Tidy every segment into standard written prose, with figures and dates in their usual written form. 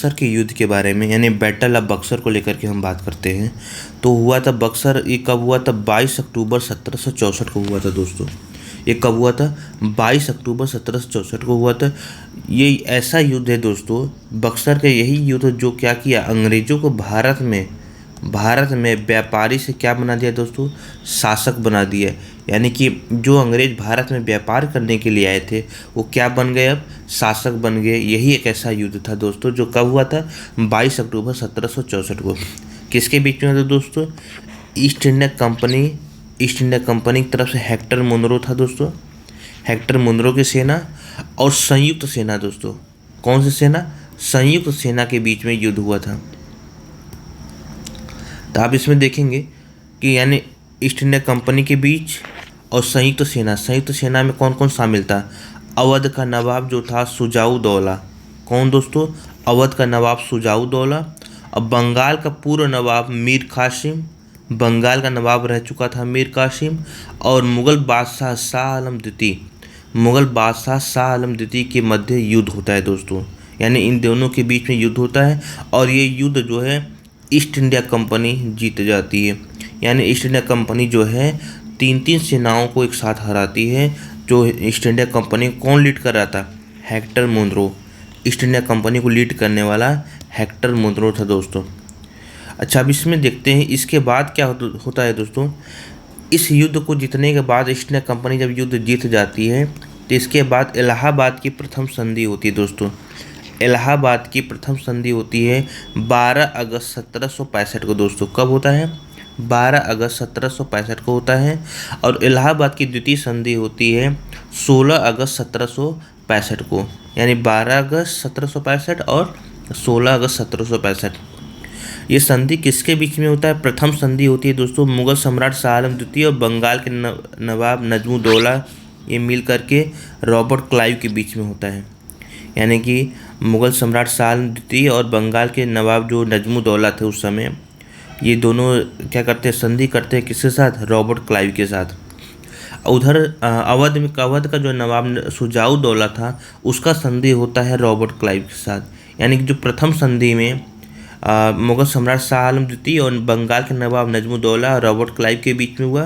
बक्सर के युद्ध के बारे में, यानी बैटल ऑफ बक्सर को लेकर के हम बात करते हैं। तो हुआ था बक्सर, ये कब हुआ था? 22 अक्टूबर 1764 को हुआ था दोस्तों। ये कब हुआ था? 22 अक्टूबर 1764 को हुआ था। ये ऐसा युद्ध है दोस्तों, बक्सर का यही युद्ध जो क्या किया, अंग्रेज़ों को भारत में व्यापारी से क्या बना दिया दोस्तों? शासक बना दिया। यानी कि जो अंग्रेज भारत में व्यापार करने के लिए आए थे वो क्या बन गए? अब शासक बन गए। यही एक ऐसा युद्ध था दोस्तों जो कब हुआ था? 22 अक्टूबर 1764 को। किसके बीच में था दोस्तों? ईस्ट इंडिया कंपनी की तरफ से हेक्टर मुनरो था दोस्तों। हेक्टर मुनरो की सेना और संयुक्त सेना दोस्तों। कौन सी सेना? संयुक्त सेना के बीच में युद्ध हुआ था। तो आप इसमें देखेंगे कि यानी ईस्ट इंडिया कंपनी के बीच और संयुक्त सेना में कौन कौन शामिल था? अवध का नवाब जो था शुजाउद्दौला। कौन दोस्तों? अवध का नवाब शुजाउद्दौला। और बंगाल का पूर्व नवाब मीर कासिम, बंगाल का नवाब रह चुका था मीर कासिम। और मुगल बादशाह शाह आलम द्वितीय के मध्य युद्ध होता है दोस्तों। यानी इन दोनों के बीच में युद्ध होता है और ये युद्ध जो है ईस्ट इंडिया कंपनी जीत जाती है। यानी ईस्ट इंडिया कंपनी जो है 3 सेनाओं को एक साथ हराती है। जो ईस्ट इंडिया कंपनी कौन लीड कर रहा था? Hector Munro. East India company को लीड करने वाला हेक्टर मुनरो था दोस्तों। अच्छा, अब इसमें देखते हैं इसके बाद क्या होता है दोस्तों। इस युद्ध को जीतने के बाद ईस्ट इंडिया कंपनी जब युद्ध जीत जाती है तो इसके बाद इलाहाबाद की प्रथम संधि होती है दोस्तों। इलाहाबाद की प्रथम संधि होती है 12 अगस्त 1765 को दोस्तों। कब होता है? 12 अगस्त 1765 को होता है। और इलाहाबाद की द्वितीय संधि होती है 16 अगस्त 1765 को। यानी 12 अगस्त 1765 और 16 अगस्त 1765। ये संधि किसके बीच में होता है? प्रथम संधि होती है दोस्तों मुगल सम्राट शाह आलम द्वितीय और बंगाल के नवाब नजमुद्दौला, ये मिल करके रॉबर्ट क्लाइव के बीच में होता है। यानी कि मुगल सम्राट शाह आलम द्वितीय और बंगाल के नवाब जो नजमुद्दौला थे उस समय, ये दोनों क्या करते हैं? संधि करते हैं किसके साथ? रॉबर्ट क्लाइव के साथ। उधर अवध का जो नवाब शुजाउद्दौला था उसका संधि होता है रॉबर्ट क्लाइव के साथ। यानी कि जो प्रथम संधि में मुगल सम्राट शाह आलम द्वितीय और बंगाल के नवाब नजमुद्दौला और रॉबर्ट क्लाइव के बीच में हुआ।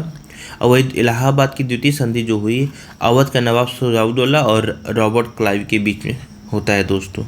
और वही इलाहाबाद की द्वितीय संधि जो हुई अवध का नवाब शुजाउद्दौला और रॉबर्ट क्लाइव के बीच में होता है दोस्तों।